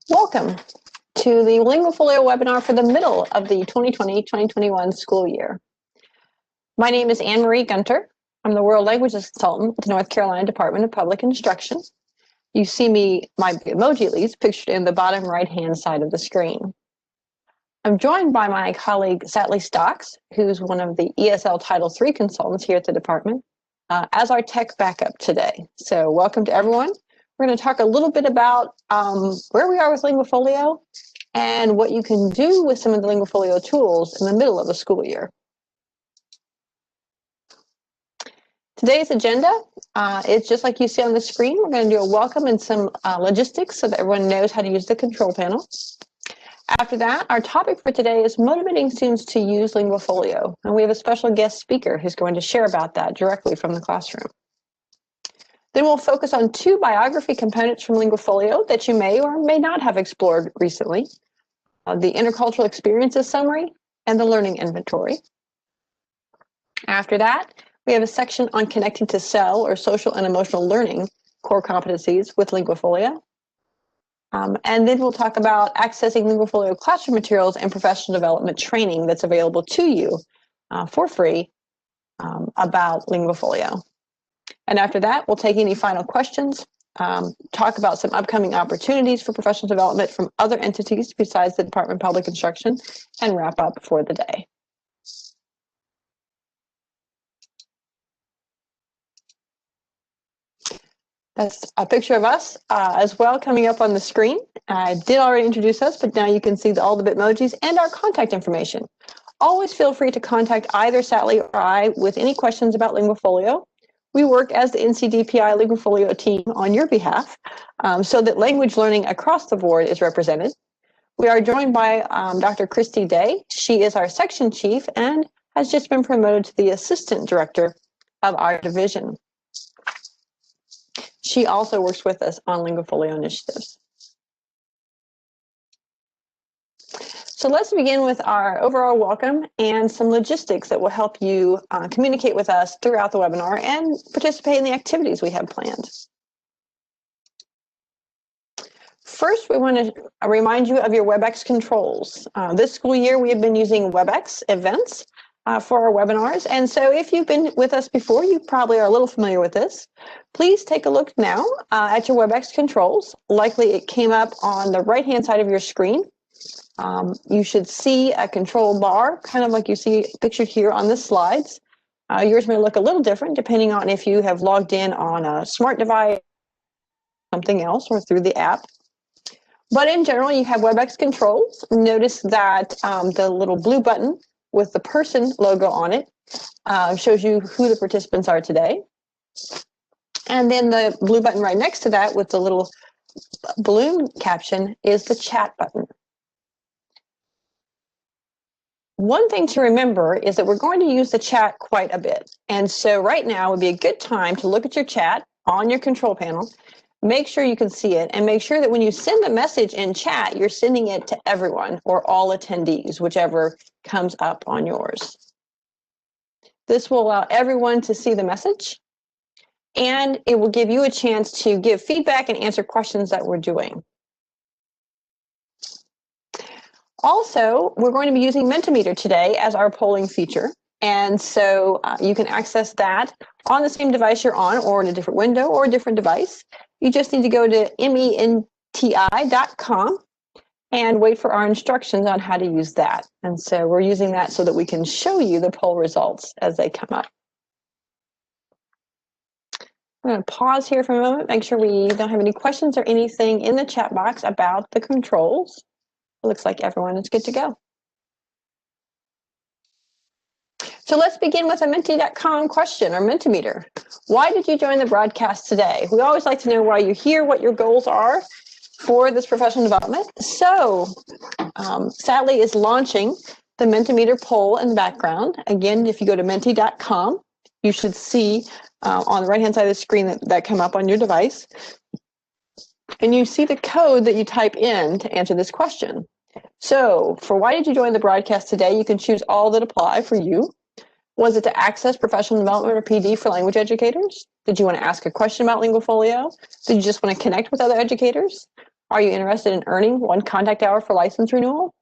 Welcome to the LinguaFolio webinar for the middle of the 2020-2021 school year. My name is Anne-Marie Gunter. I'm the World Languages Consultant with the North Carolina Department of Public Instruction. You see me, my emoji at least, pictured in the bottom right-hand side of the screen. I'm joined by my colleague, Sally Stocks, who's one of the ESL Title III consultants here at the department, as our tech backup today. So welcome to everyone. We're going to talk a little bit about where we are with LinguaFolio and what you can do with some of the LinguaFolio tools in the middle of the school year. Today's agenda is just like you see on the screen. We're going to do a welcome and some logistics so that everyone knows how to use the control panel. After that, our topic for today is motivating students to use LinguaFolio. And we have a special guest speaker who's going to share about that directly from the classroom. Then we'll focus on two biography components from LinguaFolio that you may or may not have explored recently, the Intercultural Experiences Summary and the Learning Inventory. After that, we have a section on connecting to SEL, or social and emotional learning, core competencies with LinguaFolio. And then we'll talk about accessing LinguaFolio classroom materials and professional development training that's available to you for free about LinguaFolio. And after that, we'll take any final questions, talk about some upcoming opportunities for professional development from other entities besides the Department of Public Instruction, and wrap up for the day. That's a picture of us as well coming up on the screen. I did already introduce us, but now you can see all the Bitmojis and our contact information. Always feel free to contact either Sally or I with any questions about LinguaFolio. We work as the NCDPI LinguaFolio team on your behalf so that language learning across the board is represented. We are joined by Dr. Christy Day. She is our section chief and has just been promoted to the assistant director of our division. She also works with us on LinguaFolio initiatives. So let's begin with our overall welcome and some logistics that will help you communicate with us throughout the webinar and participate in the activities we have planned. First, we want to remind you of your WebEx controls. This school year, we have been using WebEx events for our webinars. And so if you've been with us before, you probably are a little familiar with this. Please take a look now at your WebEx controls. Likely it came up on the right-hand side of your screen. You should see a control bar, kind of like you see pictured here on the slides. Yours may look a little different depending on if you have logged in on a smart device, something else, or through the app. But in general, you have WebEx controls. Notice that the little blue button with the person logo on it shows you who the participants are today. And then the blue button right next to that with the little balloon caption is the chat button. One thing to remember is that we're going to use the chat quite a bit. And so right now would be a good time to look at your chat on your control panel, make sure you can see it, and make sure that when you send a message in chat, you're sending it to everyone or all attendees, whichever comes up on yours. This will allow everyone to see the message, and it will give you a chance to give feedback and answer questions that we're doing. Also, we're going to be using Mentimeter today as our polling feature. And so you can access that on the same device you're on or in a different window or a different device. You just need to go to menti.com and wait for our instructions on how to use that. And so we're using that so that we can show you the poll results as they come up. I'm going to pause here for a moment, make sure we don't have any questions or anything in the chat box about the controls. It looks like everyone is good to go. So let's begin with a menti.com question or Mentimeter. Why did you join the broadcast today? We always like to know why you're here, what your goals are for this professional development. So Sally is launching the Mentimeter poll in the background. Again, if you go to menti.com, you should see on the right-hand side of the screen that come up on your device. And you see the code that you type in to answer this question. So for why did you join the broadcast today, you can choose all that apply for you. Was it to access professional development or PD for language educators? Did you want to ask a question about LinguaFolio? Did you just want to connect with other educators? Are you interested in earning 1 contact hour for license renewal?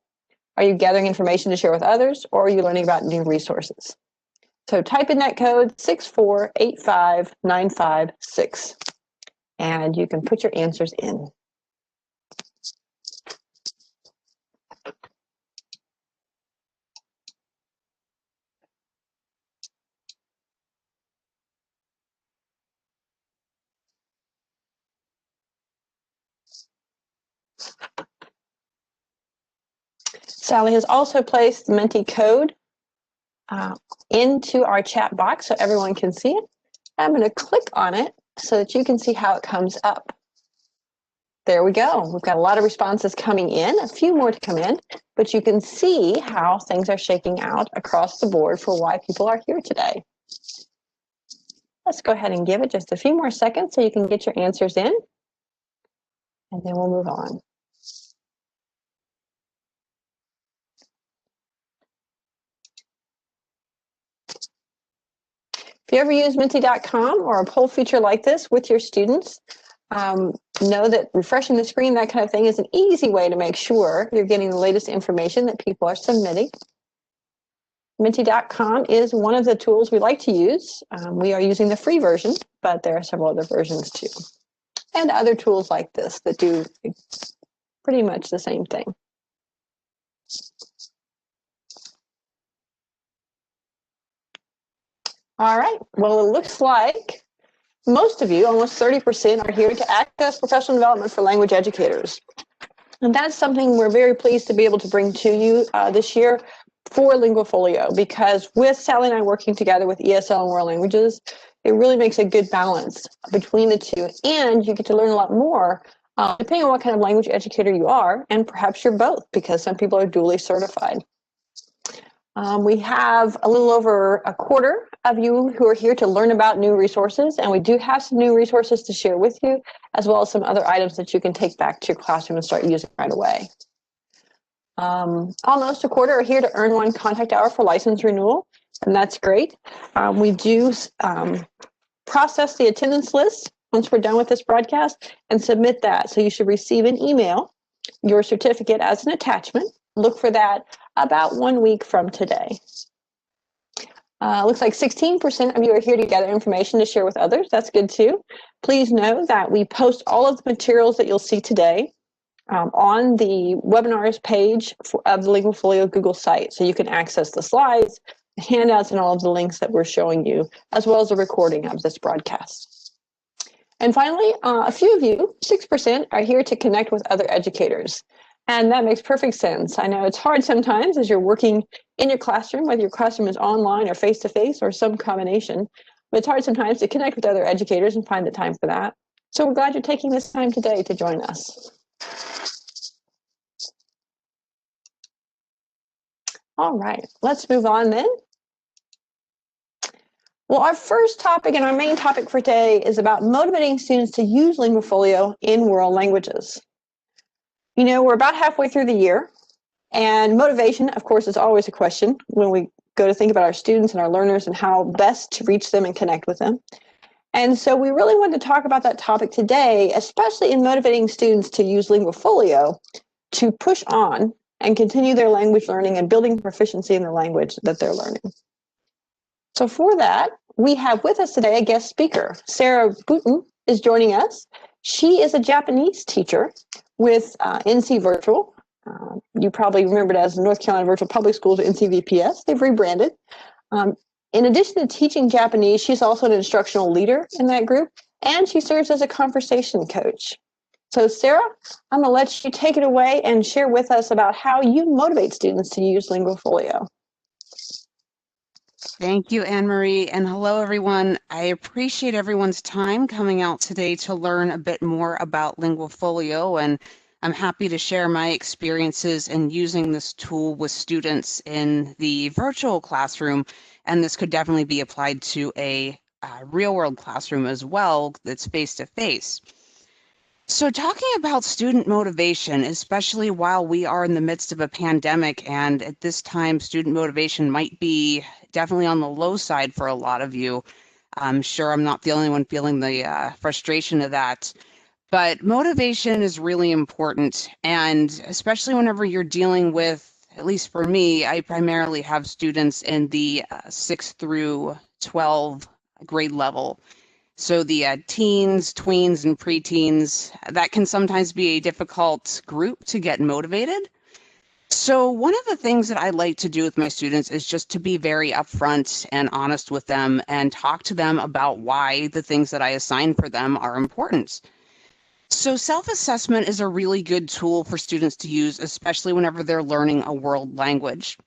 Are you gathering information to share with others, or are you learning about new resources? So type in that code 6485956, and you can put your answers in. Sally has also placed the Menti code into our chat box so everyone can see it. I'm going to click on it so that you can see how it comes up. There we go. We've got a lot of responses coming in, a few more to come in, but you can see how things are shaking out across the board for why people are here today. Let's go ahead and give it just a few more seconds so you can get your answers in, and then we'll move on. If you ever use Menti.com or a poll feature like this with your students, know that refreshing the screen, that kind of thing, is an easy way to make sure you're getting the latest information that people are submitting. Menti.com is one of the tools we like to use. We are using the free version, but there are several other versions too. And other tools like this that do pretty much the same thing. All right, well, it looks like most of you, almost 30%, are here to access professional development for language educators. And that's something we're very pleased to be able to bring to you this year for LinguaFolio, because with Sally and I working together with ESL and World Languages, it really makes a good balance between the two, and you get to learn a lot more depending on what kind of language educator you are, and perhaps you're both, because some people are duly certified. We have a little over a quarter of you who are here to learn about new resources, and we do have some new resources to share with you, as well as some other items that you can take back to your classroom and start using right away. Almost a quarter are here to earn 1 contact hour for license renewal, and that's great. We do process the attendance list once we're done with this broadcast and submit that. So you should receive an email, your certificate as an attachment. Look for that about 1 week from today. Looks like 16% of you are here to gather information to share with others. That's good too. Please know that we post all of the materials that you'll see today on the webinars page of the LinguaFolio Google site. So you can access the slides, the handouts, and all of the links that we're showing you, as well as a recording of this broadcast. And finally, a few of you, 6%, are here to connect with other educators. And that makes perfect sense. I know it's hard sometimes as you're working in your classroom, whether your classroom is online or face-to-face or some combination, but it's hard sometimes to connect with other educators and find the time for that. So we're glad you're taking this time today to join us. All right, let's move on then. Well, our first topic and our main topic for today is about motivating students to use LinguaFolio in world languages. You know, we're about halfway through the year, and motivation, of course, is always a question when we go to think about our students and our learners and how best to reach them and connect with them. And so we really wanted to talk about that topic today, especially in motivating students to use LinguaFolio to push on and continue their language learning and building proficiency in the language that they're learning. So for that, we have with us today a guest speaker. Sarah Boutin is joining us. She is a Japanese teacher with NC Virtual. You probably remember it as North Carolina Virtual Public Schools or NCVPS. They've rebranded. In addition to teaching Japanese, she's also an instructional leader in that group, and she serves as a conversation coach. So Sarah, I'm going to let you take it away and share with us about how you motivate students to use LinguaFolio. Thank you, Anne-Marie, and hello, everyone. I appreciate everyone's time coming out today to learn a bit more about LinguaFolio, and I'm happy to share my experiences in using this tool with students in the virtual classroom, and this could definitely be applied to a real-world classroom as well that's face-to-face. So talking about student motivation, especially while we are in the midst of a pandemic, and at this time student motivation might be definitely on the low side for a lot of you. I'm sure I'm not the only one feeling the frustration of that. But motivation is really important, and especially whenever you're dealing with, at least for me, I primarily have students in the 6 through 12 grade level. So the teens, tweens, and preteens, that can sometimes be a difficult group to get motivated. So one of the things that I like to do with my students is just to be very upfront and honest with them and talk to them about why the things that I assign for them are important. So self-assessment is a really good tool for students to use, especially whenever they're learning a world language.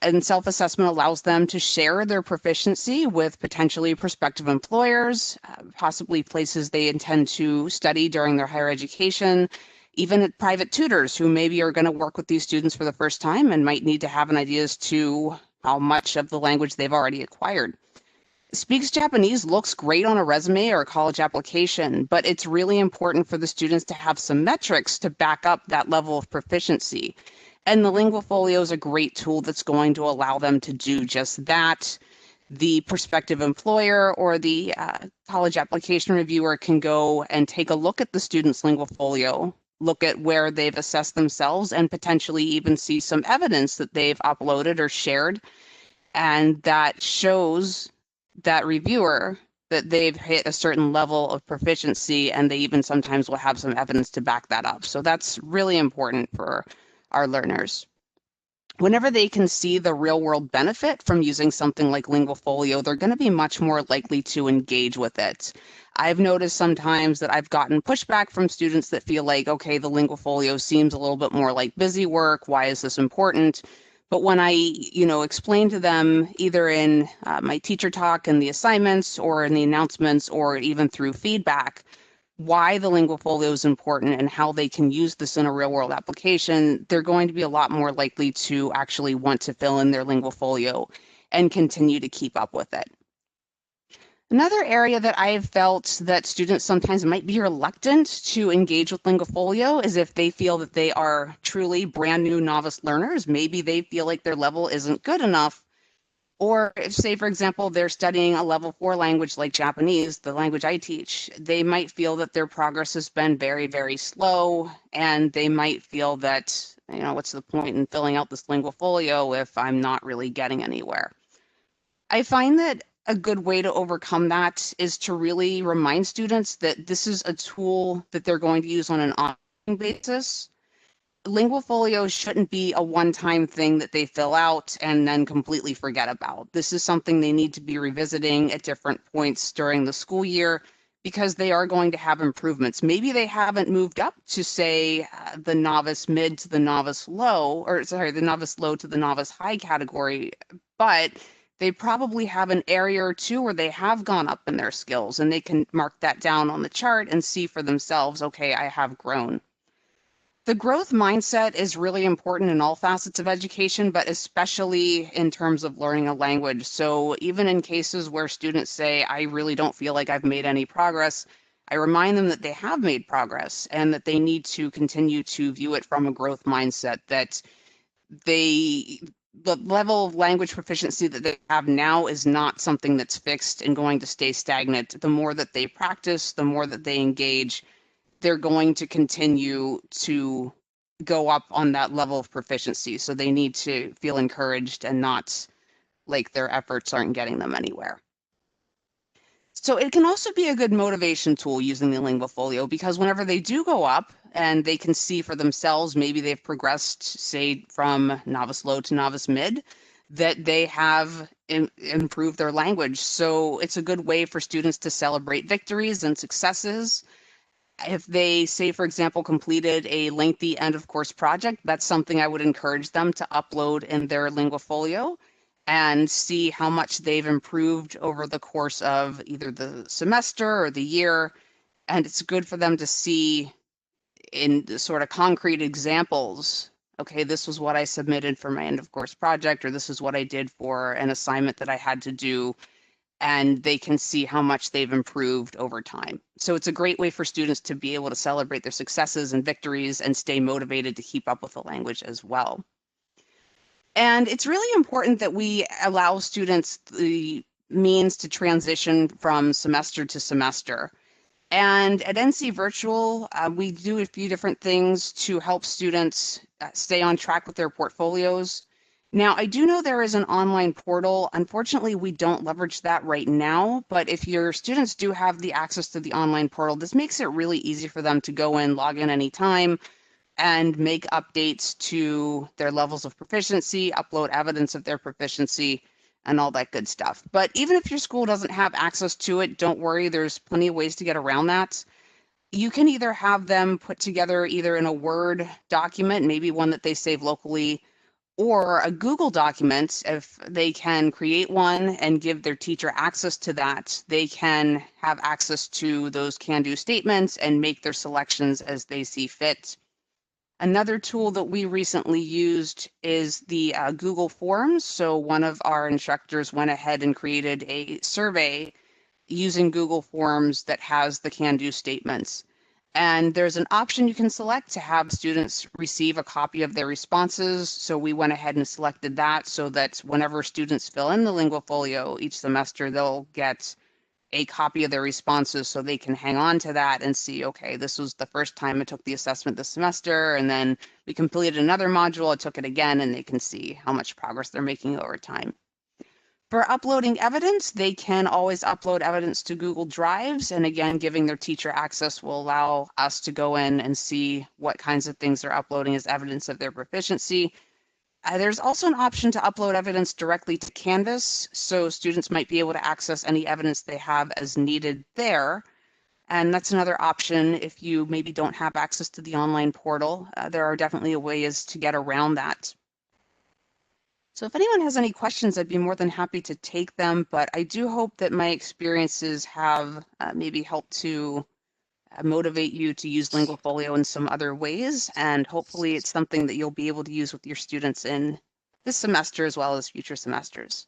And self-assessment allows them to share their proficiency with potentially prospective employers, possibly places they intend to study during their higher education, even at private tutors who maybe are going to work with these students for the first time and might need to have an idea as to how much of the language they've already acquired. Speaks Japanese looks great on a resume or a college application, but it's really important for the students to have some metrics to back up that level of proficiency. And the LinguaFolio is a great tool that's going to allow them to do just that. The prospective employer or the college application reviewer can go and take a look at the student's LinguaFolio, look at where they've assessed themselves, and potentially even see some evidence that they've uploaded or shared, and that shows that reviewer that they've hit a certain level of proficiency, and they even sometimes will have some evidence to back that up. So that's really important for our learners. Whenever they can see the real world benefit from using something like LinguaFolio, they're going to be much more likely to engage with it. I've noticed sometimes that I've gotten pushback from students that feel like, okay, the LinguaFolio seems a little bit more like busy work. Why is this important? But when I, explain to them either in my teacher talk and the assignments or in the announcements or even through feedback, why the LinguaFolio is important and how they can use this in a real world application, they're going to be a lot more likely to actually want to fill in their LinguaFolio and continue to keep up with it. Another area that I've felt that students sometimes might be reluctant to engage with LinguaFolio is if they feel that they are truly brand new novice learners. Maybe they feel like their level isn't good enough. Or if, say, for example, they're studying a level 4 language like Japanese, the language I teach, they might feel that their progress has been very, very slow, and they might feel that, what's the point in filling out this LinguaFolio if I'm not really getting anywhere? I find that a good way to overcome that is to really remind students that this is a tool that they're going to use on an ongoing basis. LinguaFolio shouldn't be a one-time thing that they fill out and then completely forget about. This is something they need to be revisiting at different points during the school year because they are going to have improvements. Maybe they haven't moved up to, say, the novice mid to the novice low, or sorry, the novice low to the novice high category, but they probably have an area or two where they have gone up in their skills, and they can mark that down on the chart and see for themselves, okay, I have grown. The growth mindset is really important in all facets of education, but especially in terms of learning a language. So even in cases where students say, I really don't feel like I've made any progress, I remind them that they have made progress and that they need to continue to view it from a growth mindset, that the level of language proficiency that they have now is not something that's fixed and going to stay stagnant. The more that they practice, the more that they engage, they're going to continue to go up on that level of proficiency. So they need to feel encouraged and not like their efforts aren't getting them anywhere. So it can also be a good motivation tool using the LinguaFolio, because whenever they do go up and they can see for themselves, maybe they've progressed, say, from novice low to novice mid, that they have improved their language. So it's a good way for students to celebrate victories and successes. If they, say, for example, completed a lengthy end of course project, that's something I would encourage them to upload in their LinguaFolio and see how much they've improved over the course of either the semester or the year. And it's good for them to see in the sort of concrete examples, okay, this was what I submitted for my end of course project, or this is what I did for an assignment that I had to do, and they can see how much they've improved over time. So it's a great way for students to be able to celebrate their successes and victories and stay motivated to keep up with the language as well. And it's really important that we allow students the means to transition from semester to semester. And at NC Virtual, we do a few different things to help students stay on track with their portfolios. Now, I do know there is an online portal. Unfortunately, we don't leverage that right now, but if your students do have the access to the online portal, this makes it really easy for them to go in, log in anytime, and make updates to their levels of proficiency, upload evidence of their proficiency, and all that good stuff. But even if your school doesn't have access to it, don't worry, there's plenty of ways to get around that. You can either have them put together either in a Word document, maybe one that they save locally, or a Google document. If they can create one and give their teacher access to that, they can have access to those can-do statements and make their selections as they see fit. Another tool that we recently used is the Google Forms. So one of our instructors went ahead and created a survey using Google Forms that has the can-do statements. And there's an option you can select to have students receive a copy of their responses. So we went ahead and selected that so that whenever students fill in the LinguaFolio each semester, they'll get a copy of their responses so they can hang on to that and see, okay, this was the first time I took the assessment this semester, and then we completed another module, I took it again, and they can see how much progress they're making over time. For uploading evidence, they can always upload evidence to Google Drives, and again, giving their teacher access will allow us to go in and see what kinds of things they're uploading as evidence of their proficiency. There's also an option to upload evidence directly to Canvas, so students might be able to access any evidence they have as needed there. And that's another option if you maybe don't have access to the online portal. There are definitely ways to get around that. So if anyone has any questions, I'd be more than happy to take them, but I do hope that my experiences have maybe helped to motivate you to use LinguaFolio in some other ways, and hopefully it's something that you'll be able to use with your students in this semester as well as future semesters.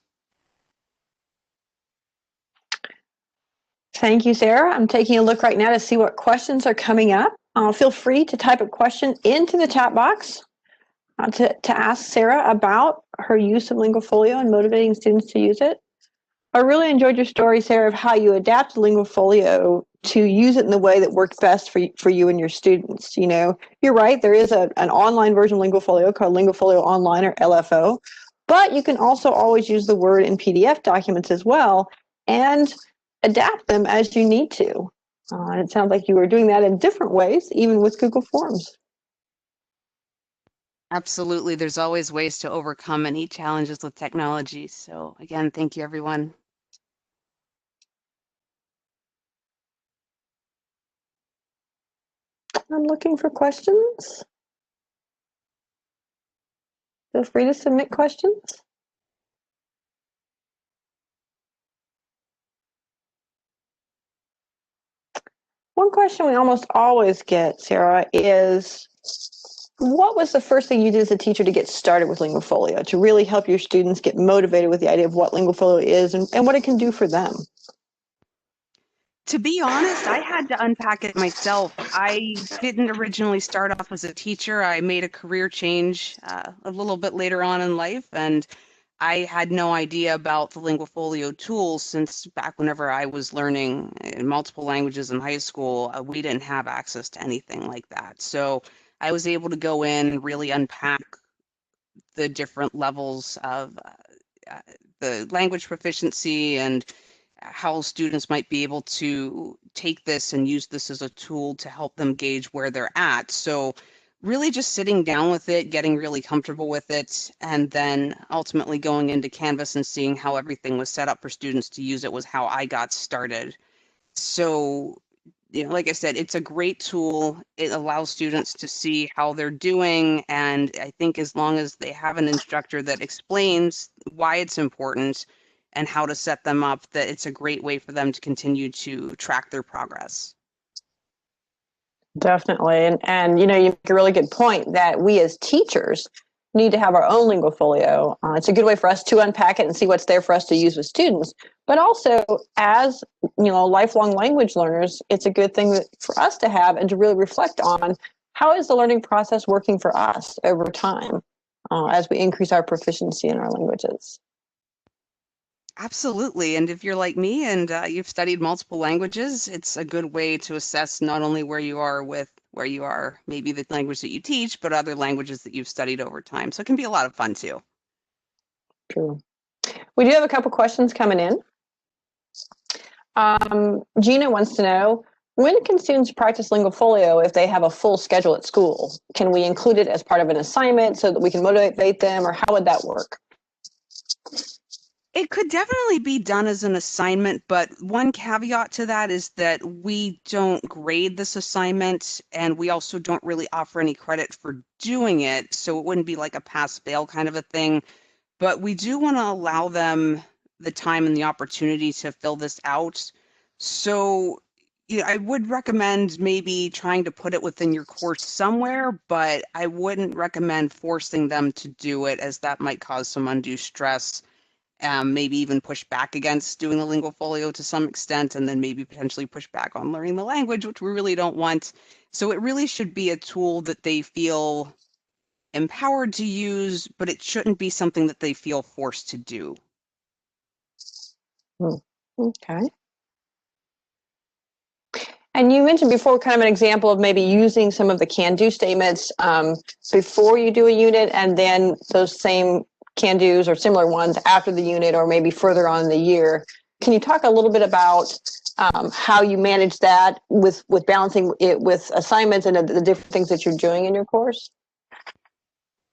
Thank you, Sarah. I'm taking a look right now to see what questions are coming up. Feel free to type a question into the chat box to ask Sarah about her use of LinguaFolio and motivating students to use it. I really enjoyed your story, Sarah, of how you adapted LinguaFolio to use it in the way that worked best for you and your students. You know, you're right, there is an online version of LinguaFolio called LinguaFolio Online, or LFO, but you can also always use the Word and PDF documents as well and adapt them as you need to. And it sounds like you were doing that in different ways, even with Google Forms. Absolutely. There's always ways to overcome any challenges with technology. So again, thank you, everyone. I'm looking for questions. Feel free to submit questions. One question we almost always get, Sarah, is what was the first thing you did as a teacher to get started with LinguaFolio, to really help your students get motivated with the idea of what LinguaFolio is and what it can do for them? To be honest, I had to unpack it myself. I didn't originally start off as a teacher. I made a career change a little bit later on in life, and I had no idea about the LinguaFolio tools since back whenever I was learning in multiple languages in high school, we didn't have access to anything like that. So I was able to go in and really unpack the different levels of the language proficiency and how students might be able to take this and use this as a tool to help them gauge where they're at. So really just sitting down with it, getting really comfortable with it, and then ultimately going into Canvas and seeing how everything was set up for students to use it was how I got started. So, you know, like I said, it's a great tool. It allows students to see how they're doing. And I think as long as they have an instructor that explains why it's important and how to set them up, that it's a great way for them to continue to track their progress. Definitely. And you know, you make a really good point that we as teachers need to have our own LinguaFolio. It's a good way for us to unpack it and see what's there for us to use with students. But also, as you know, lifelong language learners, it's a good thing for us to have and to really reflect on how is the learning process working for us over time as we increase our proficiency in our languages. Absolutely. And if you're like me and you've studied multiple languages, it's a good way to assess not only where you are with where you are, maybe the language that you teach, but other languages that you've studied over time. So it can be a lot of fun too. True. We do have a couple questions coming in. Gina wants to know, when can students practice LinguaFolio if they have a full schedule at school? Can we include it as part of an assignment so that we can motivate them, or how would that work? It could definitely be done as an assignment, but one caveat to that is that we don't grade this assignment and we also don't really offer any credit for doing it. So it wouldn't be like a pass-fail kind of a thing. But we do want to allow them the time and the opportunity to fill this out. So I would recommend maybe trying to put it within your course somewhere, but I wouldn't recommend forcing them to do it, as that might cause some undue stress, maybe even push back against doing the LinguaFolio to some extent, and then maybe potentially push back on learning the language, which we really don't want. So it really should be a tool that they feel empowered to use, but it shouldn't be something that they feel forced to do. Okay. And you mentioned before kind of an example of maybe using some of the can-do statements before you do a unit, and then those same can-dos or similar ones after the unit, or maybe further on in the year. Can you talk a little bit about how you manage that with balancing it with assignments and the different things that you're doing in your course?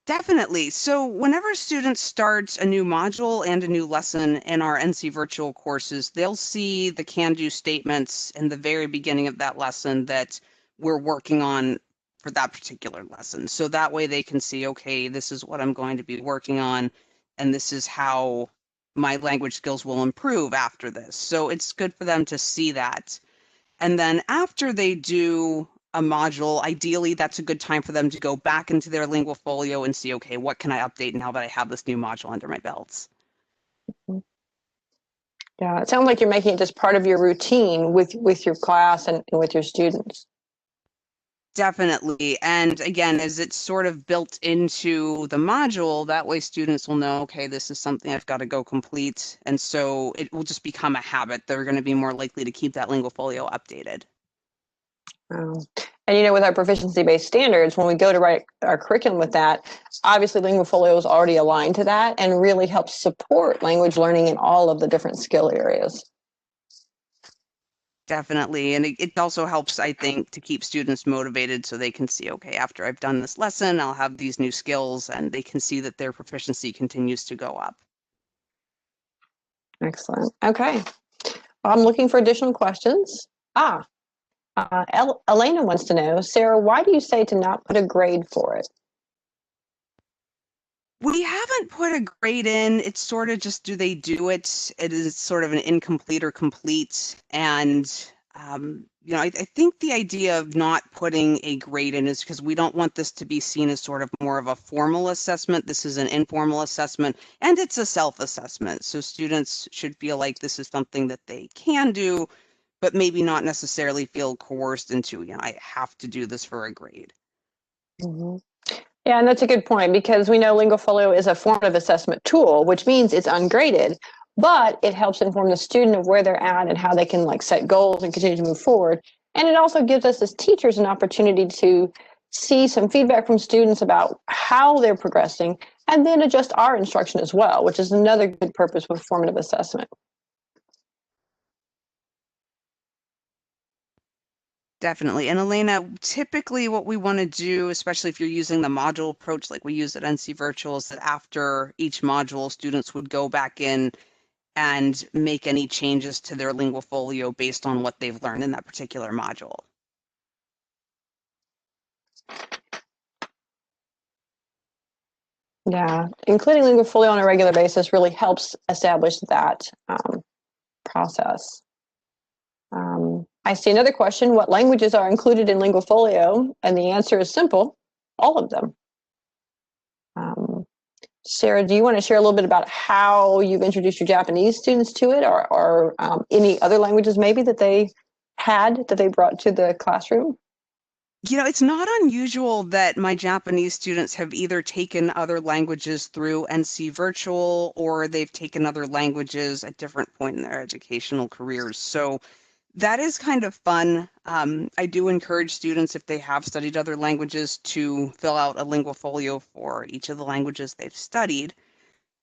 Definitely. So whenever students start a new module and a new lesson in our NC virtual courses, they'll see the can-do statements in the very beginning of that lesson that we're working on for that particular lesson. So that way they can see, okay, this is what I'm going to be working on, and this is how my language skills will improve after this. So it's good for them to see that. And then after they do a module, ideally that's a good time for them to go back into their LinguaFolio and see, okay, what can I update now that I have this new module under my belts? Yeah, it sounds like you're making it just part of your routine with your class and with your students. Definitely. And again, as it's sort of built into the module, that way students will know, okay, this is something I've got to go complete. And so it will just become a habit. They're going to be more likely to keep that LinguaFolio updated. And with our proficiency-based standards, when we go to write our curriculum with that, obviously LinguaFolio is already aligned to that and really helps support language learning in all of the different skill areas. Definitely. And it also helps, I think, to keep students motivated so they can see, okay, after I've done this lesson, I'll have these new skills, and they can see that their proficiency continues to go up. Excellent. Okay. I'm looking for additional questions. Elena wants to know, Sarah, why do you say to not put a grade for it? We haven't put a grade in. It's sort of just, do they do it? It is sort of an incomplete or complete. And, I think the idea of not putting a grade in is because we don't want this to be seen as sort of more of a formal assessment. This is an informal assessment, and it's a self-assessment. So students should feel like this is something that they can do, but maybe not necessarily feel coerced into, I have to do this for a grade. Mm-hmm. Yeah, and that's a good point, because we know LinguaFolio is a formative assessment tool, which means it's ungraded, but it helps inform the student of where they're at and how they can set goals and continue to move forward. And it also gives us as teachers an opportunity to see some feedback from students about how they're progressing, and then adjust our instruction as well, which is another good purpose with formative assessment. Definitely. And Elena, typically what we want to do, especially if you're using the module approach like we use at NC Virtual, is that after each module, students would go back in and make any changes to their LinguaFolio based on what they've learned in that particular module. Yeah, including LinguaFolio on a regular basis really helps establish that process. I see another question: what languages are included in LinguaFolio? And the answer is simple: all of them. Sarah, do you want to share a little bit about how you've introduced your Japanese students to it, or any other languages maybe that they brought to the classroom? It's not unusual that my Japanese students have either taken other languages through NC Virtual or they've taken other languages at different point in their educational careers. So that is kind of fun. I do encourage students, if they have studied other languages, to fill out a LinguaFolio for each of the languages they've studied.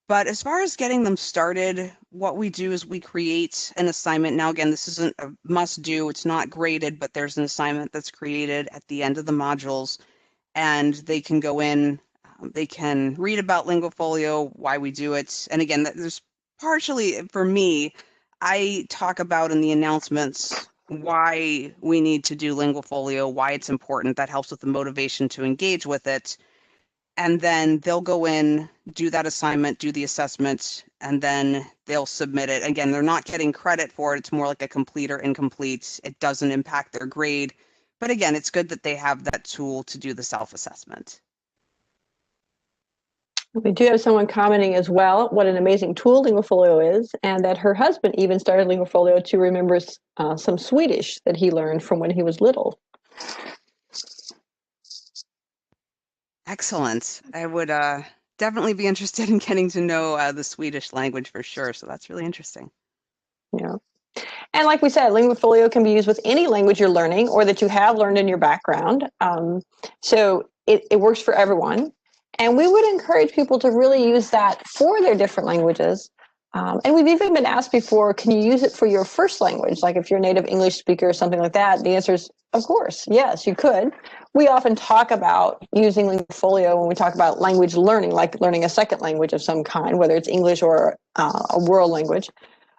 But as far as getting them started, what we do is we create an assignment. Now, again, this isn't a must do, it's not graded, but there's an assignment that's created at the end of the modules, and they can go in, they can read about LinguaFolio, why we do it. And again, there's partially, for me, I talk about in the announcements why we need to do LinguaFolio, why it's important. That helps with the motivation to engage with it. And then they'll go in, do that assignment, do the assessment, and then they'll submit it. Again, they're not getting credit for it. It's more like a complete or incomplete. It doesn't impact their grade. But again, it's good that they have that tool to do the self-assessment. We do have someone commenting as well what an amazing tool LinguaFolio is, and that her husband even started LinguaFolio to remember some Swedish that he learned from when he was little. Excellent. I would definitely be interested in getting to know the Swedish language for sure. So that's really interesting. Yeah. And like we said, LinguaFolio can be used with any language you're learning or that you have learned in your background. So it works for everyone. And we would encourage people to really use that for their different languages. And we've even been asked before, can you use it for your first language? Like if you're a native English speaker or something like that, the answer is, of course, yes, you could. We often talk about using LinguaFolio when we talk about language learning, like learning a second language of some kind, whether it's English or a world language.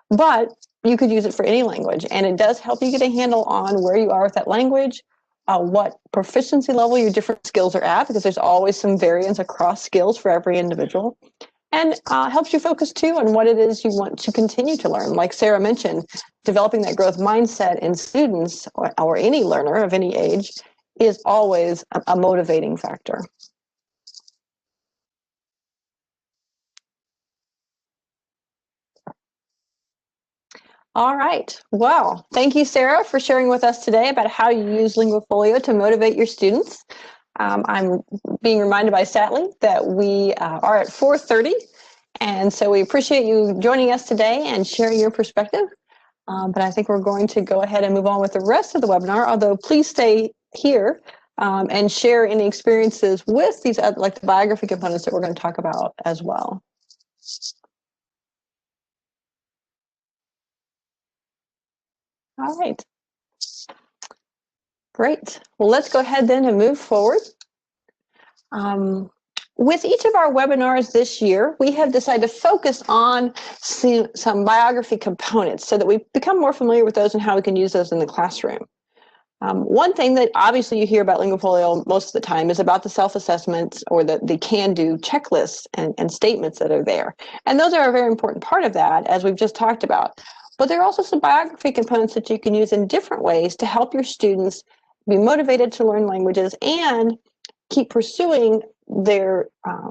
But you could use it for any language, and it does help you get a handle on where you are with that language, what proficiency level your different skills are at, because there's always some variance across skills for every individual, and helps you focus too on what it is you want to continue to learn. Like Sarah mentioned, developing that growth mindset in students or any learner of any age is always a motivating factor. All right. Well, thank you, Sarah, for sharing with us today about how you use LinguaFolio to motivate your students. I'm being reminded by Sally that we are at 4:30, and so we appreciate you joining us today and sharing your perspective. But I think we're going to go ahead and move on with the rest of the webinar, although please stay here and share any experiences with these, like the biography components that we're going to talk about as well. All right. Great. Well, let's go ahead then and move forward. With each of our webinars this year, we have decided to focus on some biography components so that we become more familiar with those and how we can use those in the classroom. One thing that obviously you hear about LinguaFolio most of the time is about the self-assessments or the can-do checklists and statements that are there. And those are a very important part of that, as we've just talked about. But there are also some biography components that you can use in different ways to help your students be motivated to learn languages and keep pursuing their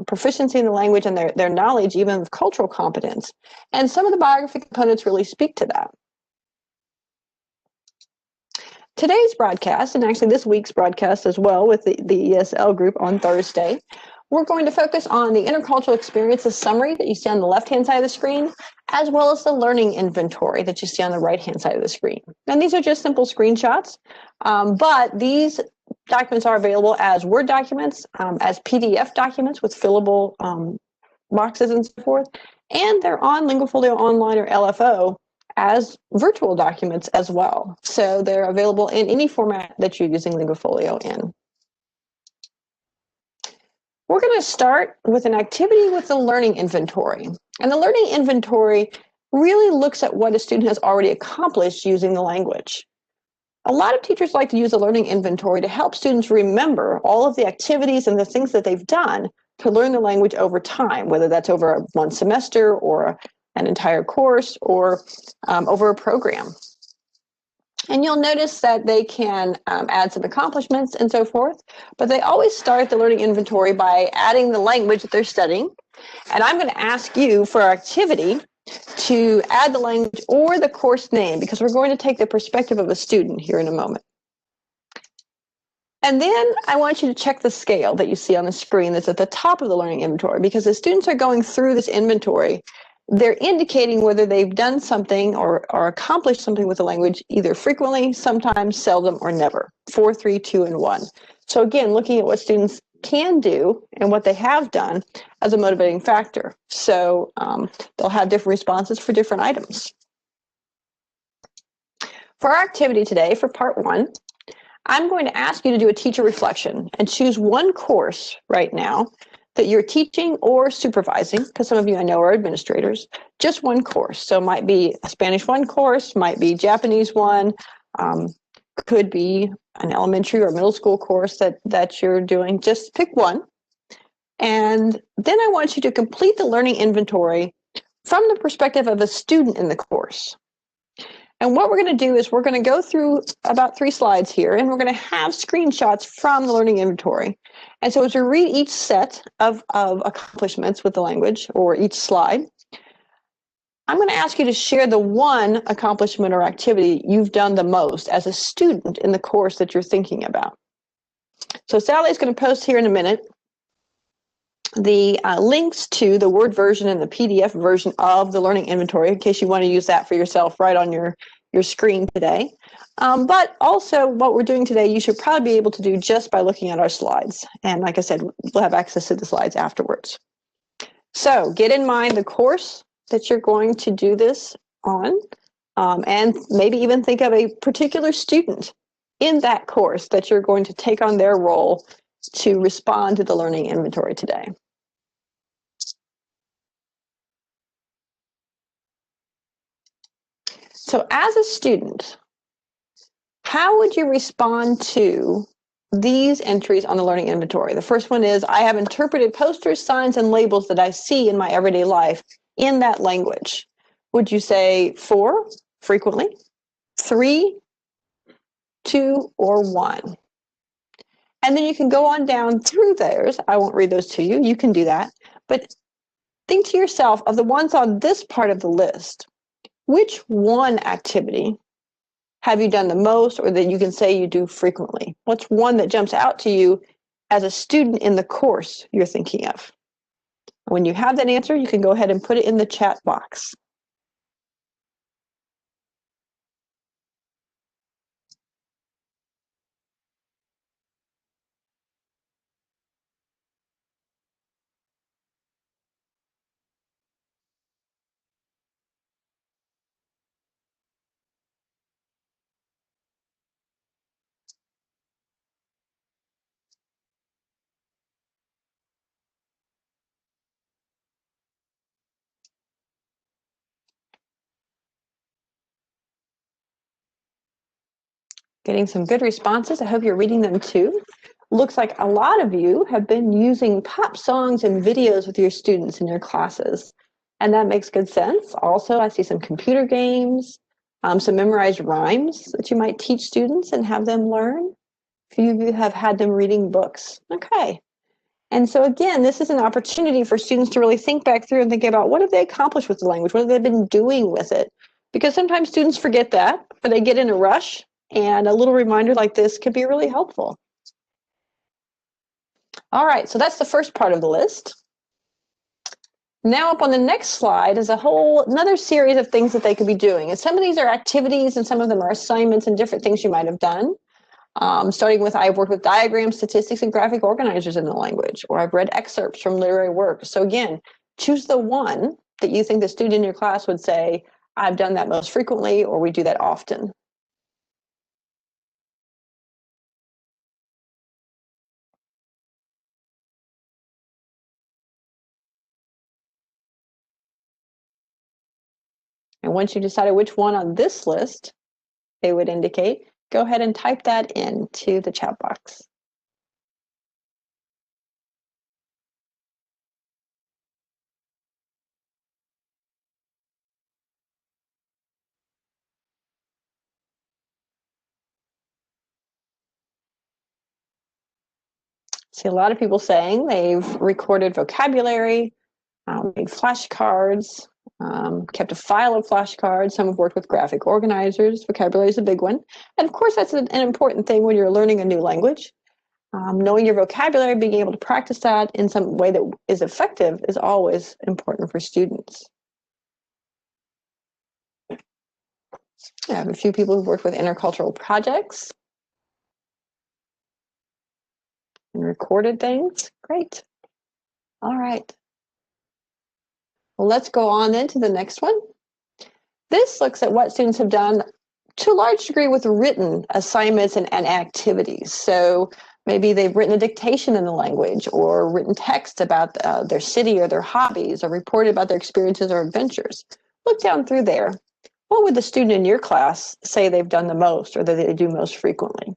proficiency in the language and their knowledge, even of cultural competence. And some of the biography components really speak to that. Today's broadcast, and actually this week's broadcast as well with the ESL group on Thursday, we're going to focus on the intercultural experiences summary that you see on the left-hand side of the screen, as well as the learning inventory that you see on the right-hand side of the screen. And these are just simple screenshots, but these documents are available as Word documents, as PDF documents with fillable boxes and so forth, and they're on LinguaFolio Online or LFO as virtual documents as well. So they're available in any format that you're using LinguaFolio in. We're going to start with an activity with the learning inventory. And the learning inventory really looks at what a student has already accomplished using the language. A lot of teachers like to use a learning inventory to help students remember all of the activities and the things that they've done to learn the language over time, whether that's over one semester or an entire course or over a program. And you'll notice that they can add some accomplishments and so forth, but they always start the learning inventory by adding the language that they're studying. And I'm going to ask you for our activity to add the language or the course name, because we're going to take the perspective of a student here in a moment. And then I want you to check the scale that you see on the screen that's at the top of the learning inventory, because as students are going through this inventory, they're indicating whether they've done something or accomplished something with the language either frequently, sometimes, seldom, or never. 4, 3, 2, and 1. So again, looking at what students can do and what they have done as a motivating factor. So they'll have different responses for different items. For our activity today, for part 1, I'm going to ask you to do a teacher reflection and choose one course right now that you're teaching or supervising, because some of you I know are administrators, just one course. So it might be a Spanish 1 course, might be Japanese 1, could be an elementary or middle school course that you're doing. Just pick one. And then I want you to complete the learning inventory from the perspective of a student in the course. And what we're going to do is we're going to go through about 3 slides here, and we're going to have screenshots from the learning inventory. And so as we read each set of accomplishments with the language, or each slide, I'm going to ask you to share the one accomplishment or activity you've done the most as a student in the course that you're thinking about. So Sally's going to post here in a minute the links to the Word version and the PDF version of the learning inventory, in case you want to use that for yourself right on your screen today. But also what we're doing today, you should probably be able to do just by looking at our slides. And like I said, we'll have access to the slides afterwards. So get in mind the course that you're going to do this on, and maybe even think of a particular student in that course that you're going to take on their role to respond to the learning inventory today. So as a student, how would you respond to these entries on the learning inventory? The first one is, I have interpreted posters, signs, and labels that I see in my everyday life in that language. Would you say 4, frequently, 3, 2, or 1? And then you can go on down through theirs. I won't read those to you. You can do that. But think to yourself, of the ones on this part of the list, which one activity have you done the most, or that you can say you do frequently? What's one that jumps out to you as a student in the course you're thinking of? When you have that answer, you can go ahead and put it in the chat box. Getting some good responses. I hope you're reading them too. Looks like a lot of you have been using pop songs and videos with your students in your classes, and that makes good sense. Also, I see some computer games, some memorized rhymes that you might teach students and have them learn. A few of you have had them reading books. Okay. And so again, this is an opportunity for students to really think back through and think about, what have they accomplished with the language? What have they been doing with it? Because sometimes students forget that, or they get in a rush, and a little reminder like this can be really helpful. All right, so that's the first part of the list. Now up on the next slide is another series of things that they could be doing. And some of these are activities and some of them are assignments and different things you might have done. Starting with, I've worked with diagrams, statistics, and graphic organizers in the language, or I've read excerpts from literary works. So again, choose the one that you think the student in your class would say, I've done that most frequently, or we do that often. And once you decided which one on this list they would indicate, go ahead and type that into the chat box. See a lot of people saying they've recorded vocabulary, made flashcards, kept a file of flashcards. Some have worked with graphic organizers. Vocabulary is a big one. And of course, that's an important thing when you're learning a new language. Knowing your vocabulary, being able to practice that in some way that is effective is always important for students. I have a few people who've worked with intercultural projects and recorded things. Great. All right. Well, let's go on then to the next one. This looks at what students have done to a large degree with written assignments and activities. So maybe they've written a dictation in the language, or written text about their city or their hobbies, or reported about their experiences or adventures. Look down through there. What would the student in your class say they've done the most, or that they do most frequently?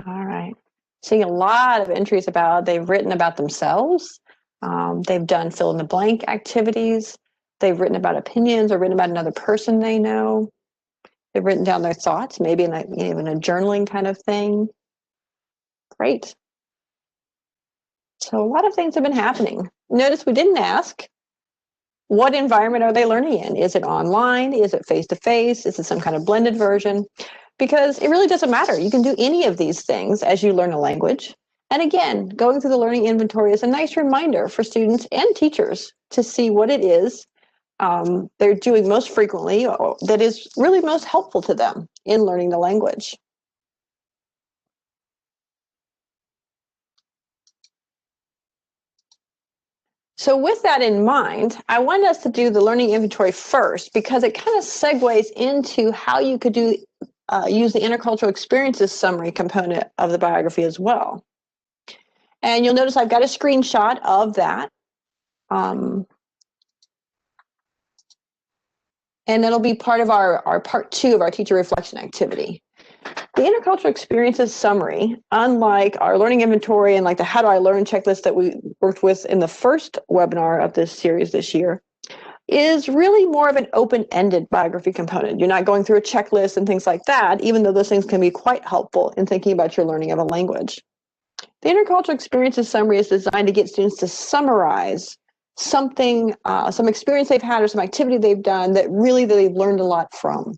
All right. Seeing a lot of entries about they've written about themselves. They've done fill in the blank activities. They've written about opinions or written about another person they know. They've written down their thoughts, maybe in even a journaling kind of thing. Great. So a lot of things have been happening. Notice we didn't ask, what environment are they learning in? Is it online? Is it face-to-face? Is it some kind of blended version? Because it really doesn't matter. You can do any of these things as you learn a language. And again, going through the learning inventory is a nice reminder for students and teachers to see what it is they're doing most frequently, or that is really most helpful to them in learning the language. So with that in mind, I wanted us to do the learning inventory first, because it kind of segues into how you could use the intercultural experiences summary component of the biography as well. And you'll notice I've got a screenshot of that. And that'll be part of our part 2 of our teacher reflection activity. The intercultural experiences summary, unlike our learning inventory and like the how do I learn checklist that we worked with in the first webinar of this series this year, is really more of an open-ended biography component. You're not going through a checklist and things like that, even though those things can be quite helpful in thinking about your learning of a language. The intercultural experiences summary is designed to get students to summarize something, some experience they've had or some activity they've done that they've learned a lot from.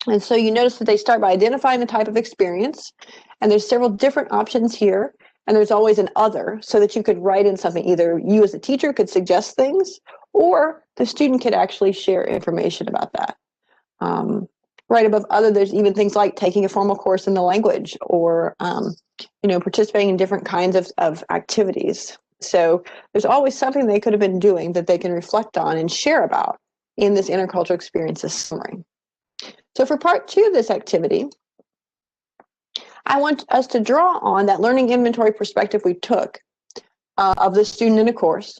And so you notice that they start by identifying the type of experience, and there's several different options here, and there's always an other, so that you could write in something. Either you as a teacher could suggest things, or the student could actually share information about that. Right above other, there's even things like taking a formal course in the language, or participating in different kinds of activities. So there's always something they could have been doing that they can reflect on and share about in this intercultural experiences summary. So for part 2 of this activity, I want us to draw on that learning inventory perspective we took of the student in a course,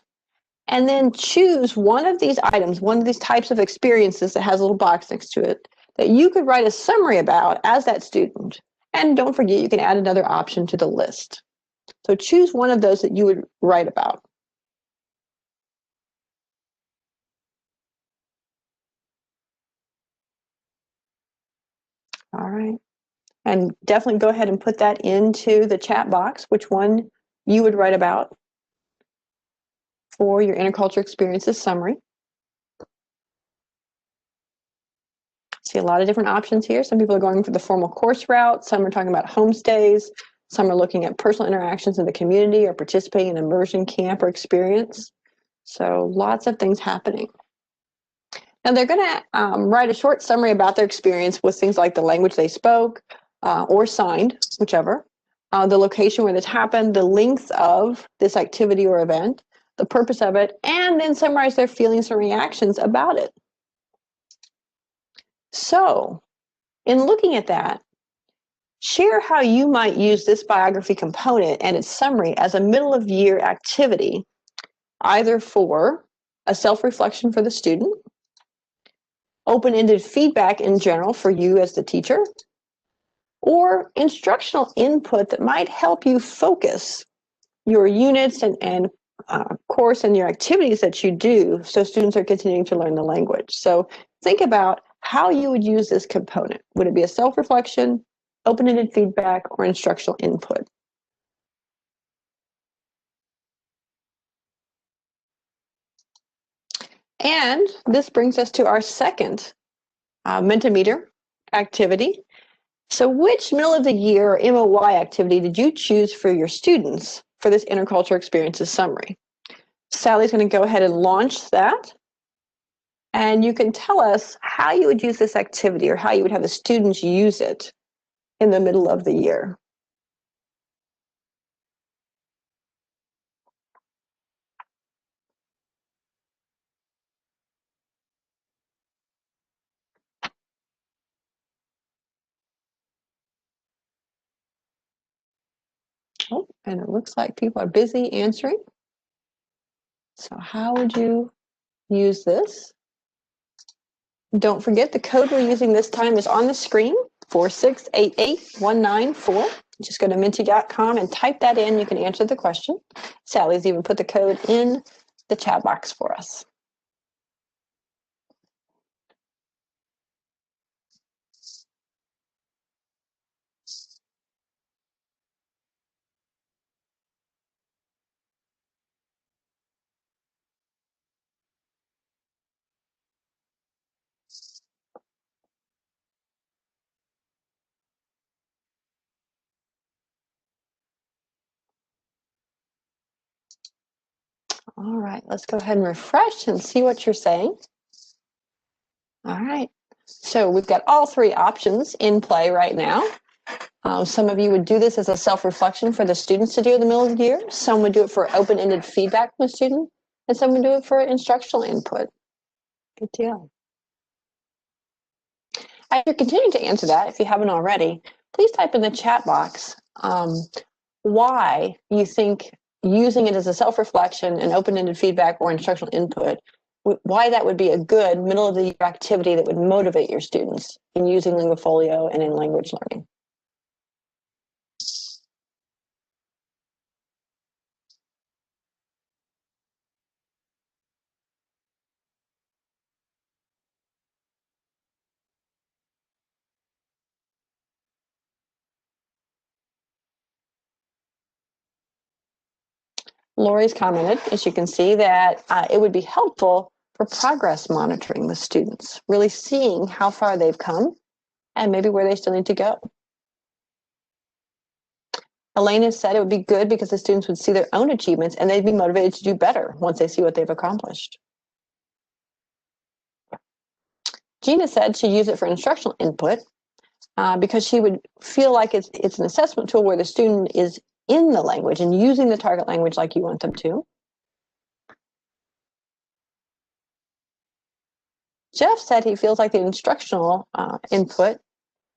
and then choose one of these items, one of these types of experiences that has a little box next to it, that you could write a summary about as that student. And don't forget, you can add another option to the list. So choose one of those that you would write about. All right. And definitely go ahead and put that into the chat box, which one you would write about for your intercultural experiences summary. See a lot of different options here. Some people are going for the formal course route. Some are talking about homestays. Some are looking at personal interactions in the community or participating in immersion camp or experience. So lots of things happening. Now they're going to write a short summary about their experience with things like the language they spoke or signed, whichever, the location where this happened, the length of this activity or event, the purpose of it, and then summarize their feelings and reactions about it. So in looking at that, share how you might use this biography component and its summary as a middle of year activity, either for a self-reflection for the student, open-ended feedback in general for you as the teacher, or instructional input that might help you focus your units and course and your activities that you do so students are continuing to learn the language. So think about how you would use this component. Would it be a self-reflection, open-ended feedback, or instructional input? And this brings us to our second Mentimeter activity. So which middle of the year MOY activity did you choose for your students for this intercultural experiences summary? Sally's going to go ahead and launch that. And you can tell us how you would use this activity or how you would have the students use it in the middle of the year. Oh, and it looks like people are busy answering. So how would you use this? Don't forget the code we're using this time is on the screen, 4688194. Just go to menti.com and type that in. You can answer the question. Sally's even put the code in the chat box for us. All right, let's go ahead and refresh and see what you're saying. All right, so we've got all three options in play right now. Some of you would do this as a self-reflection for the students to do in the middle of the year. Some would do it for open-ended feedback from the student, and some would do it for instructional input. Good deal. As you're continuing to answer that, if you haven't already, please type in the chat box why you think using it as a self-reflection and open-ended feedback or instructional input, why that would be a good middle of the year activity that would motivate your students in using LinguaFolio and in language learning. Lori's commented, as you can see, that it would be helpful for progress monitoring with students, really seeing how far they've come and maybe where they still need to go. Elena said it would be good because the students would see their own achievements and they'd be motivated to do better once they see what they've accomplished. Gina said she'd use it for instructional input because she would feel like it's an assessment tool where the student is in the language and using the target language like you want them to. Jeff said he feels like the instructional input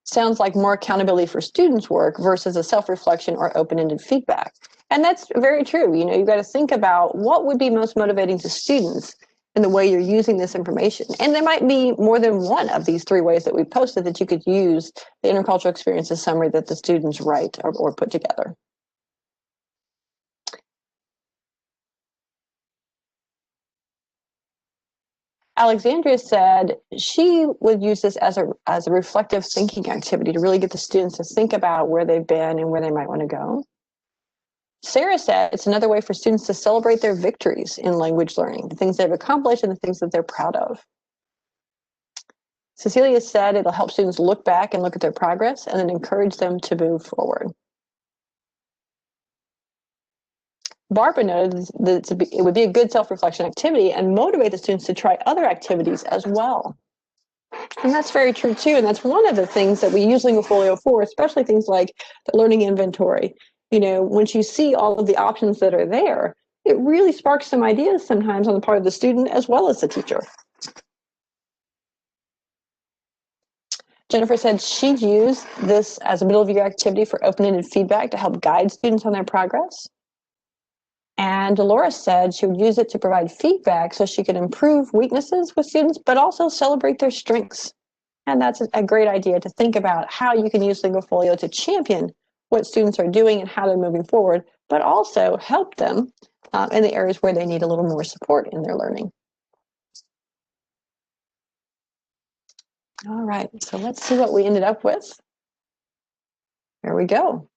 sounds like more accountability for students' work versus a self-reflection or open-ended feedback. And that's very true. You know, you've got to think about what would be most motivating to students in the way you're using this information. And there might be more than one of these three ways that we posted that you could use the intercultural experiences summary that the students write or put together. Alexandria said she would use this as a reflective thinking activity to really get the students to think about where they've been and where they might want to go. Sarah said it's another way for students to celebrate their victories in language learning, the things they've accomplished and the things that they're proud of. Cecilia said it'll help students look back and look at their progress and then encourage them to move forward. Barbara noted that it would be a good self-reflection activity and motivate the students to try other activities as well. And that's very true too. And that's one of the things that we use LinguaFolio for, especially things like the learning inventory. You know, once you see all of the options that are there, it really sparks some ideas sometimes on the part of the student as well as the teacher. Jennifer said she'd use this as a middle of year activity for open-ended feedback to help guide students on their progress. And Dolores said she would use it to provide feedback so she could improve weaknesses with students, but also celebrate their strengths. And that's a great idea to think about how you can use LinguaFolio to champion what students are doing and how they're moving forward, but also help them in the areas where they need a little more support in their learning. All right, so let's see what we ended up with. There we go.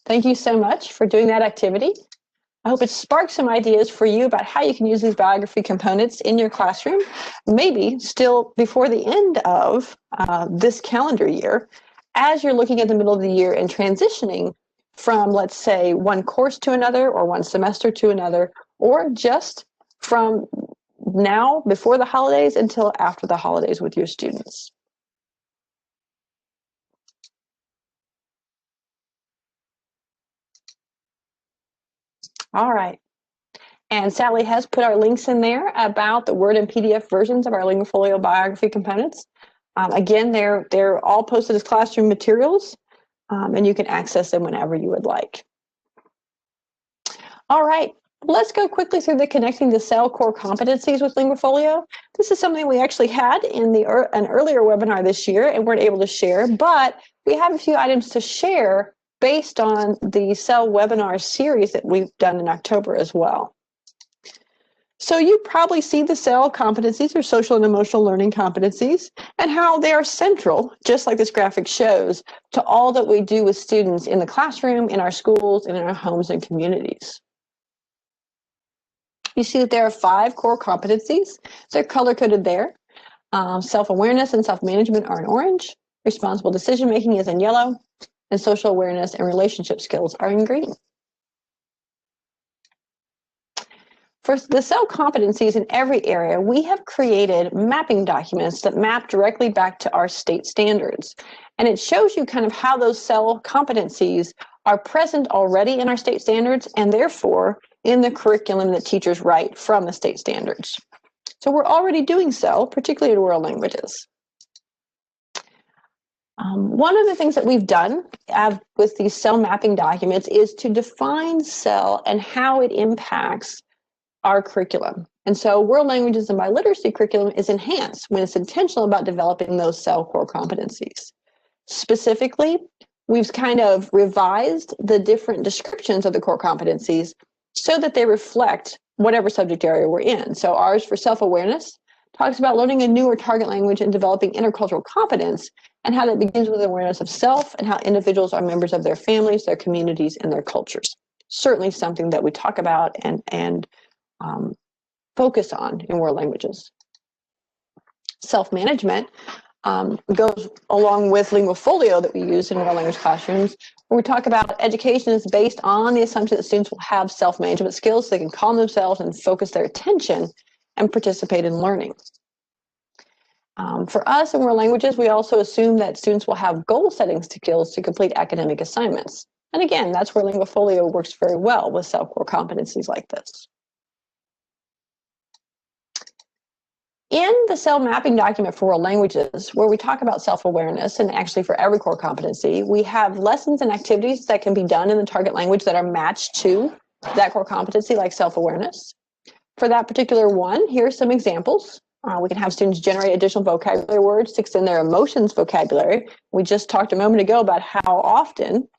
Thank you so much for doing that activity. I hope it sparked some ideas for you about how you can use these biography components in your classroom, maybe still before the end of this calendar year, as you're looking at the middle of the year and transitioning from, let's say, one course to another or one semester to another, or just from now before the holidays until after the holidays with your students. All right. And Sally has put our links in there about the Word and PDF versions of our LinguaFolio Biography components. Again, they're all posted as classroom materials, and you can access them whenever you would like. All right, let's go quickly through the Connecting the Cell core competencies with LinguaFolio. This is something we actually had in an earlier webinar this year and weren't able to share, but we have a few items to share based on the Cell webinar series that we've done in October as well. So you probably see the CEL competencies or social and emotional learning competencies and how they are central, just like this graphic shows, to all that we do with students in the classroom, in our schools, and in our homes and communities. You see that there are 5 core competencies. They're color-coded there. Self-awareness and self-management are in orange. Responsible decision-making is in yellow. And social awareness and relationship skills are in green. For the CEL competencies in every area, we have created mapping documents that map directly back to our state standards. And it shows you kind of how those CEL competencies are present already in our state standards and therefore in the curriculum that teachers write from the state standards. So we're already doing CEL, particularly in world languages. One of the things that we've done with these CEL mapping documents is to define CEL and how it impacts our curriculum. And so world languages and biliteracy curriculum is enhanced when it's intentional about developing those CEL core competencies. Specifically, we've kind of revised the different descriptions of the core competencies so that they reflect whatever subject area we're in. So ours for self-awareness talks about learning a new or target language and developing intercultural competence, and how that begins with awareness of self and how individuals are members of their families, their communities, and their cultures. Certainly something that we talk about and focus on in world languages. Self-management goes along with LinguaFolio that we use in world language classrooms, where we talk about education is based on the assumption that students will have self-management skills so they can calm themselves and focus their attention and participate in learning. For us in world languages, we also assume that students will have goal-setting skills to complete academic assignments. And again, that's where LinguaFolio works very well with CEL core competencies like this. In the CEL mapping document for world languages, where we talk about self-awareness, and actually for every core competency, we have lessons and activities that can be done in the target language that are matched to that core competency, like self-awareness. For that particular one, here are some examples. We can have students generate additional vocabulary words to extend their emotions vocabulary. We just talked a moment ago about how often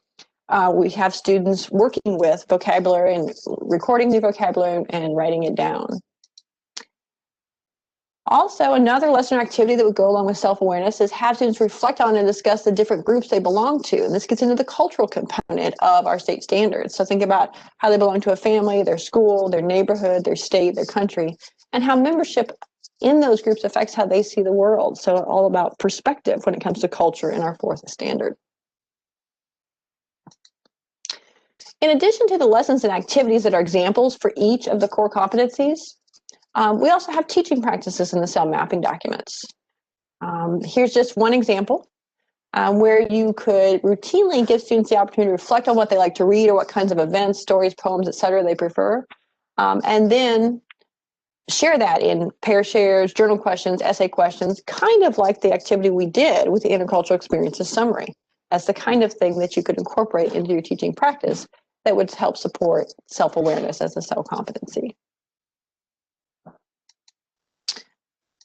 we have students working with vocabulary and recording the vocabulary and writing it down. Also, another lesson or activity that would go along with self-awareness is have students reflect on and discuss the different groups they belong to. And this gets into the cultural component of our state standards. So think about how they belong to a family, their school, their neighborhood, their state, their country, and how membership in those groups affects how they see the world. So all about perspective when it comes to culture in our 4th standard. In addition to the lessons and activities that are examples for each of the core competencies, we also have teaching practices in the CEL mapping documents. Here's just one example where you could routinely give students the opportunity to reflect on what they like to read or what kinds of events, stories, poems, etc. they prefer, and then share that in pair shares, journal questions, essay questions, kind of like the activity we did with the intercultural experiences summary. That's the kind of thing that you could incorporate into your teaching practice that would help support self-awareness as a CEL competency.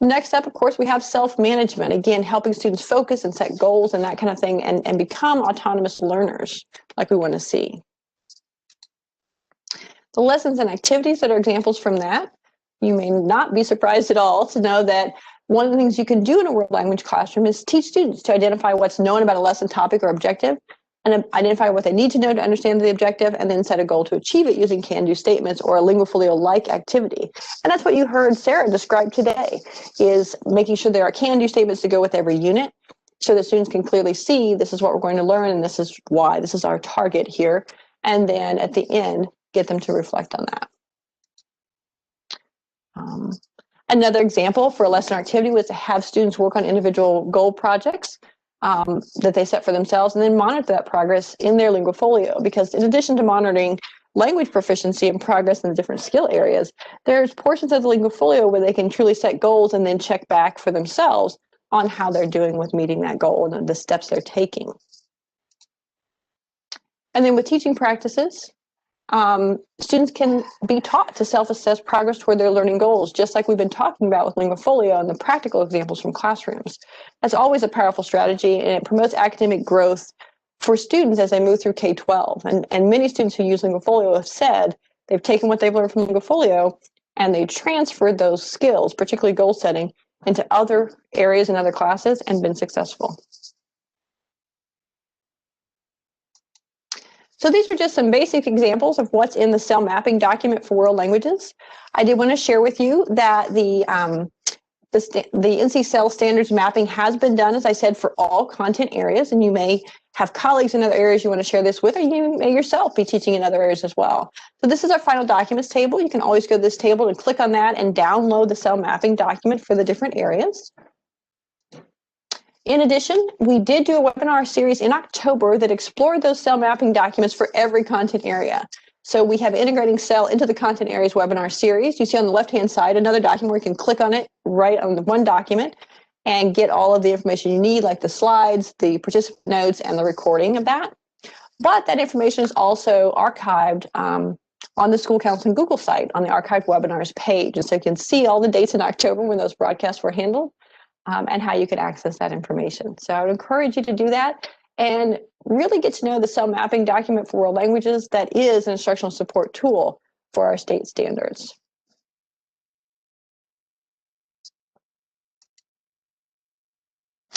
Next up, of course, we have self-management. Again, helping students focus and set goals and that kind of thing, and become autonomous learners like we want to see. The lessons and activities that are examples from that. You may not be surprised at all to know that one of the things you can do in a world language classroom is teach students to identify what's known about a lesson topic or objective, and identify what they need to know to understand the objective, and then set a goal to achieve it using can-do statements or a LinguaFolio-like activity. And that's what you heard Sarah describe today, is making sure there are can-do statements to go with every unit, so that students can clearly see this is what we're going to learn, and this is why, this is our target here, and then at the end, get them to reflect on that. Another example for a lesson activity was to have students work on individual goal projects that they set for themselves, and then monitor that progress in their LinguaFolio. Because in addition to monitoring language proficiency and progress in the different skill areas, there's portions of the LinguaFolio where they can truly set goals and then check back for themselves on how they're doing with meeting that goal and the steps they're taking. And then with teaching practices, students can be taught to self-assess progress toward their learning goals, just like we've been talking about with LinguaFolio and the practical examples from classrooms. That's always a powerful strategy, and it promotes academic growth for students as they move through K-12. And many students who use LinguaFolio have said they've taken what they've learned from LinguaFolio and they transferred those skills, particularly goal setting, into other areas and other classes and been successful. So these are just some basic examples of what's in the cell mapping document for world languages. I did want to share with you that the NC cell standards mapping has been done, as I said, for all content areas, and you may have colleagues in other areas you want to share this with, or you may yourself be teaching in other areas as well. So this is our final documents table. You can always go to this table and click on that and download the cell mapping document for the different areas. In addition, we did do a webinar series in October that explored those cell mapping documents for every content area. So we have integrating cell into the content areas webinar series. You see on the left-hand side another document where you can click on it right on the one document and get all of the information you need, like the slides, the participant notes, and the recording of that. But that information is also archived on the School Counseling Google site on the archived webinars page. And so you can see all the dates in October when those broadcasts were handled. And how you could access that information. So I would encourage you to do that and really get to know the cell mapping document for world languages that is an instructional support tool for our state standards.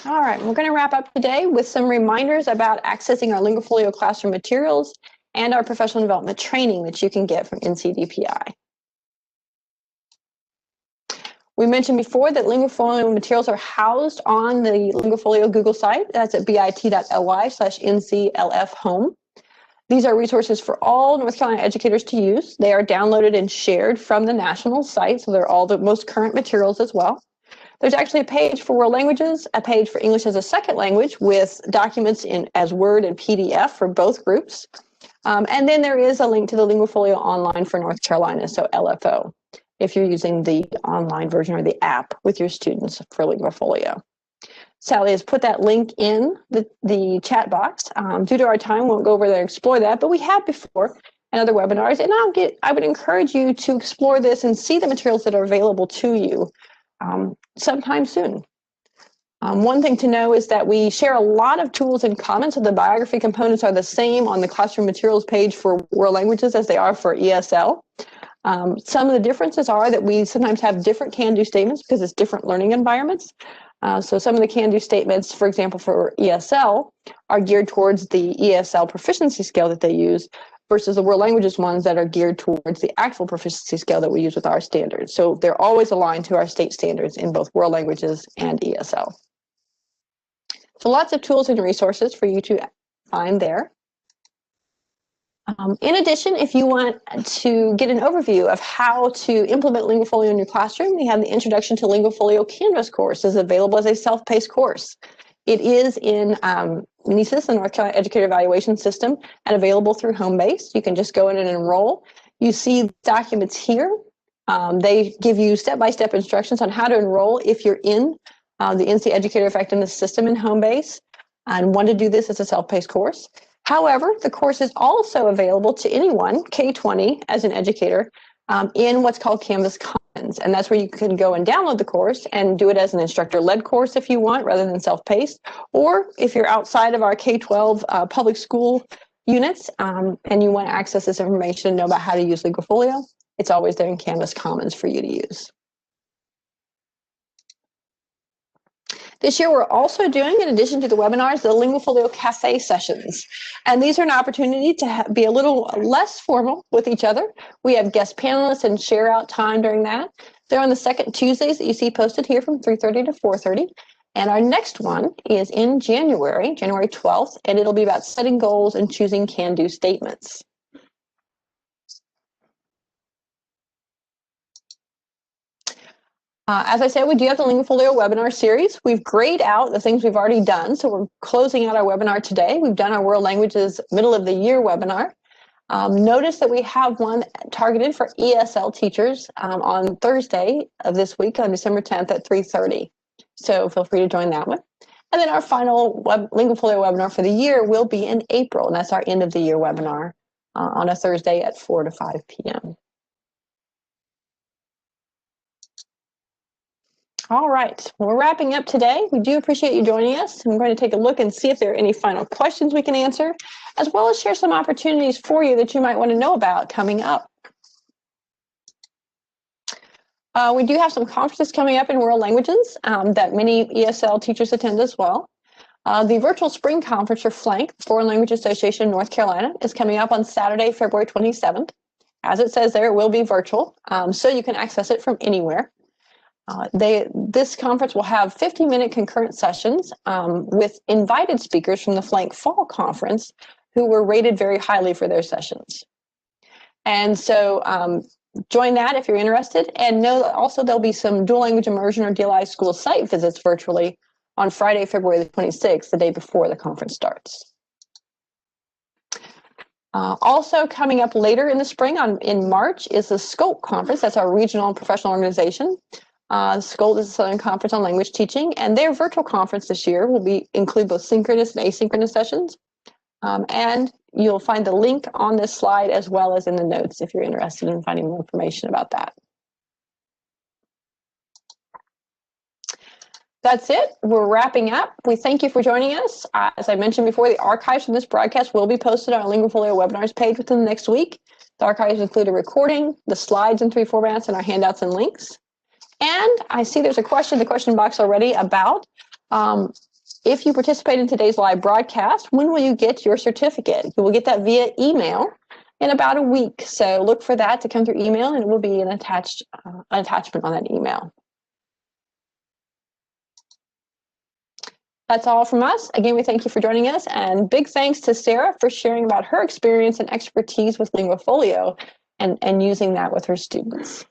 All right, we're going to wrap up today with some reminders about accessing our LinguaFolio classroom materials and our professional development training that you can get from NCDPI. We mentioned before that LinguaFolio materials are housed on the LinguaFolio Google site. That's at bit.ly/nclf home. These are resources for all North Carolina educators to use. They are downloaded and shared from the national site, so they're all the most current materials as well. There's actually a page for world languages, a page for English as a second language with documents as Word and PDF for both groups. And then there is a link to the LinguaFolio Online for North Carolina, so LFO, if you're using the online version or the app with your students for LinguaFolio. Sally has put that link in the chat box. Due to our time, we won't go over there and explore that, but we have before in other webinars, and I would encourage you to explore this and see the materials that are available to you sometime soon. One thing to know is that we share a lot of tools in common, so the biography components are the same on the classroom materials page for world languages as they are for ESL. Some of the differences are that we sometimes have different can-do statements because it's different learning environments. So some of the can-do statements, for example, for ESL are geared towards the ESL proficiency scale that they use versus the world languages ones that are geared towards the actual proficiency scale that we use with our standards. So they're always aligned to our state standards in both world languages and ESL. So lots of tools and resources for you to find there. In addition, if you want to get an overview of how to implement LinguaFolio in your classroom, we have the Introduction to LinguaFolio Canvas course is available as a self-paced course. It is in NESIS, the North Carolina Educator Evaluation System, and available through Homebase. You can just go in and enroll. You see documents here. They give you step-by-step instructions on how to enroll if you're in the NC Educator Effectiveness System in Homebase and want to do this as a self-paced course. However, the course is also available to anyone, K-20 as an educator, in what's called Canvas Commons. And that's where you can go and download the course and do it as an instructor-led course if you want, rather than self-paced. Or if you're outside of our K-12 public school units and you want to access this information and know about how to use LinguaFolio, it's always there in Canvas Commons for you to use. This year, we're also doing, in addition to the webinars, the LinguaFolio Cafe sessions. And these are an opportunity to be a little less formal with each other. We have guest panelists and share out time during that. They're on the second Tuesdays that you see posted here from 3:30 to 4:30. And our next one is in January 12th, and it'll be about setting goals and choosing can-do statements. As I said, we do have the LinguaFolio webinar series. We've grayed out the things we've already done, so we're closing out our webinar today. We've done our World Languages Middle of the Year webinar. Notice that we have one targeted for ESL teachers on Thursday of this week, on December 10th at 3:30. So feel free to join that one. And then our final LinguaFolio webinar for the year will be in April, and that's our end of the year webinar on a Thursday at 4 to 5 p.m. All right, we're wrapping up today. We do appreciate you joining us. I'm going to take a look and see if there are any final questions we can answer, as well as share some opportunities for you that you might want to know about coming up. We do have some conferences coming up in world languages that many ESL teachers attend as well. The virtual spring conference for FLANC, Foreign Language Association in North Carolina, is coming up on Saturday, February 27th. As it says there, it will be virtual, so you can access it from anywhere. This conference will have 50-minute concurrent sessions with invited speakers from the FLANC Fall Conference who were rated very highly for their sessions. And so join that if you're interested. And know also there'll be some dual language immersion or DLI school site visits virtually on Friday, February the 26th, the day before the conference starts. Also coming up later in the spring, in March, is the SCOLT conference. That's our regional and professional organization. SCOLT is the Southern Conference on Language Teaching, and their virtual conference this year will include both synchronous and asynchronous sessions. And you'll find the link on this slide as well as in the notes if you're interested in finding more information about that. That's it. We're wrapping up. We thank you for joining us. As I mentioned before, the archives from this broadcast will be posted on our LinguaFolio webinars page within the next week. The archives include a recording, the slides in 3 formats, and our handouts and links. And I see there's a question in the question box already about if you participate in today's live broadcast, when will you get your certificate? You will get that via email in about a week. So look for that to come through email, and it will be an attachment on that email. That's all from us. Again, we thank you for joining us, and big thanks to Sarah for sharing about her experience and expertise with LinguaFolio and using that with her students.